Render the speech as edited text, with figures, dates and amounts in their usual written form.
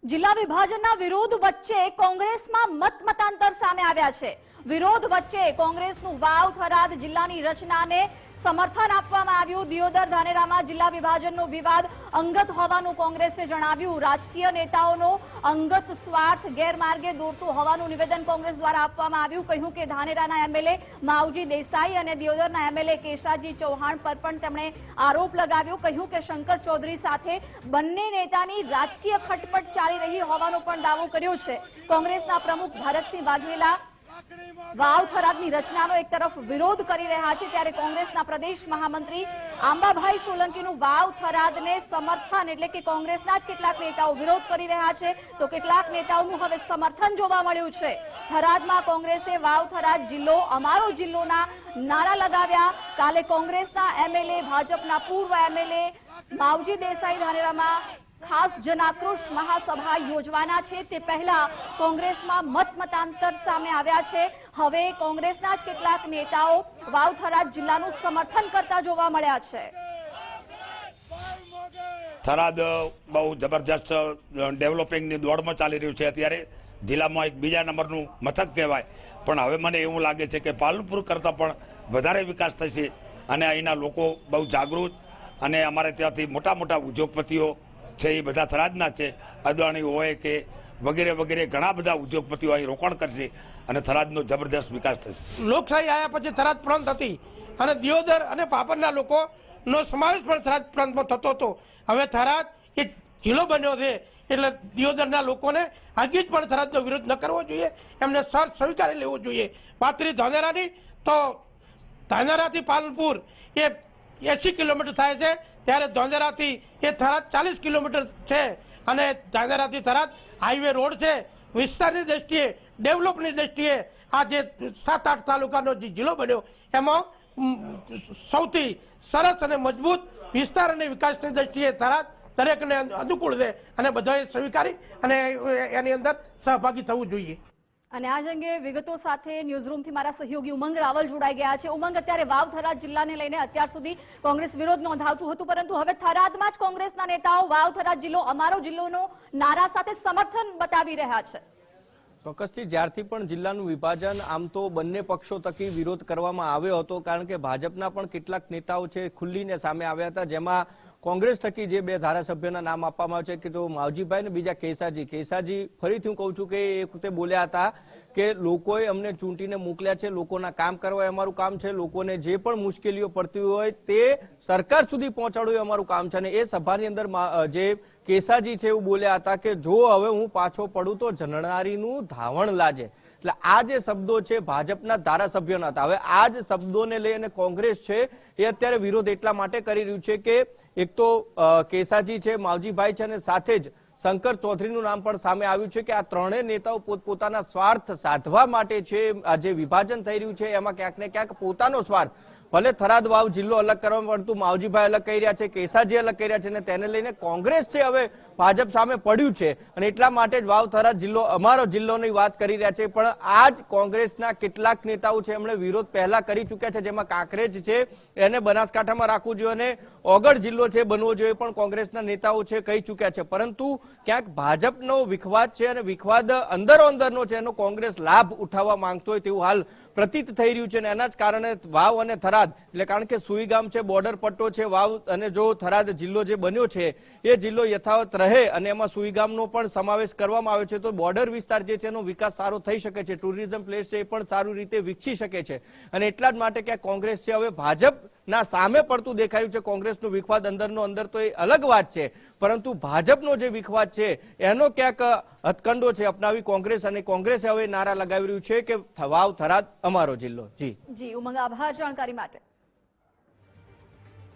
જિલ્લા વિભાજનના વિરોધ વચ્ચે કોંગ્રેસમાં મતમતાંતર સામે આવ્યા છે। વિરોધ વચ્ચે કોંગ્રેસનું વાવ થરાદ જિલ્લાની રચનાને સમર્થન આપવામાં આવ્યું। દિયોદર ધાનેરામાં જિલ્લા વિભાજનનો વિવાદ અંગત હોવાનું કોંગ્રેસે જણાવ્યું। રાજકીય નેતાઓનો અંગત સ્વાર્થ ગેરમાર્ગે દોરતું હોવાનું નિવેદન કોંગ્રેસ દ્વારા આપવામાં આવ્યું। કહ્યું કે ધાનેરાના એમએલએ માવજી દેસાઈ અને દિયોદરના એમએલએ કેશાજી ચૌહાણ પર પણ તેમણે આરોપ લગાવ્યો। કહ્યું કે શંકર ચૌધરી સાથે બંને નેતાની રાજકીય ખટપટ ચાલી રહી હોવાનો પણ દાવો કર્યો છે। કોંગ્રેસના પ્રમુખ ભરતસિંહ વાઘેલા વાવ થરાદની રચનાનો એક તરફ વિરોધ કરી રહ્યા છે, ત્યારે કોંગ્રેસના પ્રદેશ મહામંત્રી આંબાભાઈ સોલંકીનું વાવ થરાદને સમર્થન એટલે કે કોંગ્રેસના જ કેટલાક નેતાઓ વિરોધ કરી રહ્યા છે, તો કેટલાક નેતાઓનું હવે સમર્થન જોવા મળ્યું છે। થરાદમાં કોંગ્રેસે વાવ થરાદ જિલ્લો અમારો જિલ્લોના નારા લગાવ્યા। કાલે કોંગ્રેસના એમએલએ ભાજપના પૂર્વ એમએલએ માવજી દેસાઈ ધાનેરામાં ખાસ જનાક્રોશ મહાસભા યોજવાના છે। તે પહેલા કોંગ્રેસમાં મતમતાંતર સામે આવ્યા છે। હવે કોંગ્રેસના જ કેટલાક નેતાઓ વાવ થરાદ જિલ્લાનું સમર્થન કરતા જોવા મળ્યા છે। થરાદ બહુ જબરજસ્ત ડેવલપિંગની દોડમાં ચાલી રહ્યું છે। અત્યારે જિલ્લામાં એક બીજા નંબરનું મથક કહેવાય, પણ હવે મને એવું લાગે છે કે પાલનપુર કરતાં પણ વધારે વિકાસ થશે અને અહીંના લોકો બહુ જાગૃત અને અમારે ત્યાંથી મોટા મોટા ઉદ્યોગપતિઓ છે એ બધા થરાદના છે। અદાણી હોય કે વગેરે વગેરે ઘણા બધા ઉદ્યોગપતિઓ અહીં રોકાણ કરશે અને થરાદનો જબરદસ્ત વિકાસ થશે। લોકશાહી આવ્યા પછી થરાદ પ્રાંત હતી અને દિયોદર અને પાપરના લોકોનો સમાવેશ પણ થરાદ પ્રાંતમાં થતો હતો। હવે થરાદ એક જિલ્લો બન્યો છે, એટલે દિયોદરના લોકોને હરગીજ પણ થરાદનો વિરોધ ન કરવો જોઈએ, એમને સ્વીકારી લેવું જોઈએ। વાત કરી ધાનેરાની, તો ધાનેરાથી પાલનપુર એ 80 કિલોમીટર થાય છે, ત્યારે ધાનેરાથી એ થરાદ 40 કિલોમીટર છે અને ધાનેરાથી થરાદ હાઈવે રોડ છે। વિસ્તારની દ્રષ્ટિએ, ડેવલપની દ્રષ્ટિએ આ જે 7-8 તાલુકાનો જે જિલ્લો બન્યો એમાં સૌથી સરસ અને મજબૂત વિસ્તાર અને વિકાસની દ્રષ્ટિએ થરાદ દરેકને અનુકૂળ છે અને બધાએ સ્વીકારી અને એની અંદર સહભાગી થવું જોઈએ। અને આજ અંગે વિગતો સાથે ન્યૂઝરૂમથી મારા સહયોગી ઉમંગ રાવલ જોડાઈ ગયા છે। ઉમંગ, અત્યારે વાવ થરાદ જિલ્લાને લઈને અત્યાર સુધી કોંગ્રેસ વિરોધ નોંધાવતું હતું, પરંતુ હવે થરાદમાં જ કોંગ્રેસના નેતાઓ વાવ થરાદ જિલ્લો અમારો જિલ્લોનો નારા સાથે સમર્થન બતાવી રહ્યા છે। ચોક્કસથી જ્યારથી પણ જિલ્લાનું વિભાજન આમ તો બંને પક્ષો થકી વિરોધ કરવામાં આવ્યો હતો, કારણ કે ભાજપના પણ કેટલાક નેતાઓ છે ખુલ્લીને સામે આવ્યા હતા, જેમાં કોંગ્રેસ થકી જે બે ધારાસભ્યોના નામ આપવામાં આવે છે કે તો માવજીભાઈ ને બીજા કેસાજી ફરીથી હું કહું છું કે એ વખતે બોલ્યા હતા કે લોકોએ અમને ચૂંટીને મોકલ્યા છે, લોકોના કામ કરવા અમારું કામ છે, લોકોને જે પણ મુશ્કેલીઓ પડતી હોય તે સરકાર સુધી પહોંચાડવું અમારું કામ છે। અને એ સભાની અંદર જે કેસાજી છે એવું બોલ્યા હતા કે જો હવે હું પાછો પડું તો જનનારીનું ધાવણ લાજે। એટલે આ જે શબ્દો છે ભાજપના ધારાસભ્યોના હતા। હવે આ જ શબ્દોને લઈને કોંગ્રેસ છે એ અત્યારે વિરોધ એટલા માટે કરી રહ્યું છે કે એક તો કેસાજી છે, માવજીભાઈ છે અને સાથે જ શંકર ચૌધરીનું નામ પણ સામે આવ્યું છે કે આ ત્રણેય નેતાઓ પોતપોતાના સ્વાર્થ સાધવા માટે છે આ જે વિભાજન થઈ રહ્યું છે એમાં ક્યાંક ને ક્યાંક પોતાનો સ્વાર્થ, ભલે થરાદ વાવ જિલ્લો અલગ કરવામાં પડતું માવજીભાઈ અલગ કહી રહ્યા છે, કેસાજી અલગ કહી રહ્યા છે અને તેને લઈને કોંગ્રેસ છે હવે ભાજપ સામે પડ્યું છે અને એટલા માટે જ વાવ થરાદ જિલ્લો અમારો જિલ્લોની વાત કરી રહ્યા છે। પણ આ જ કોંગ્રેસના કેટલાક નેતાઓ છે એમણે વિરોધ પહેલા કરી ચૂક્યા છે, જેમાં કાંકરેજ છે એને બનાસકાંઠામાં રાખવું જોઈએ અને ઓગળ જિલ્લો છે બનવો જોઈએ પણ કોંગ્રેસના નેતાઓ છે કહી ચૂક્યા છે। પરંતુ ક્યાંક ભાજપનો વિખવાદ છે અને વિખવાદ અંદરો અંદરનો છે એનો કોંગ્રેસ લાભ ઉઠાવવા માંગતો હોય તેવું હાલ પ્રતીત થઈ રહ્યું છે અને એના જ કારણે વાવ અને થરાદ એટલે કારણ કે સુઈગામ છે, બોર્ડર પટ્ટો છે, વાવ અને જો થરાદ જિલ્લો જે બન્યો છે એ જિલ્લો યથાવત રહે અને એમાં સુઈગામનો પણ સમાવેશ કરવામાં આવે છે તો બોર્ડર વિસ્તાર જે છે એનો વિકાસ સારો થઈ શકે છે, ટુરિઝમ પ્લેસ છે એ પણ સારી રીતે વિકસી શકે છે અને એટલા જ માટે ક્યાંક કોંગ્રેસ છે હવે ભાજપના સામે પડતું દેખાયું છે। કોંગ્રેસનો વિખવાદ અંદરનો અંદર તો એ અલગ વાત છે, પરંતુ ભાજપનો જે વિખવાદ છે એનો ક્યાંક હથકંડો છે અપનાવી કોંગ્રેસ અને કોંગ્રેસે હવે નારા લગાવી રહ્યું છે કે વાવ થરાદ અમારો જિલ્લો। જી ઉમંગ, આભાર જાણકારી માટે।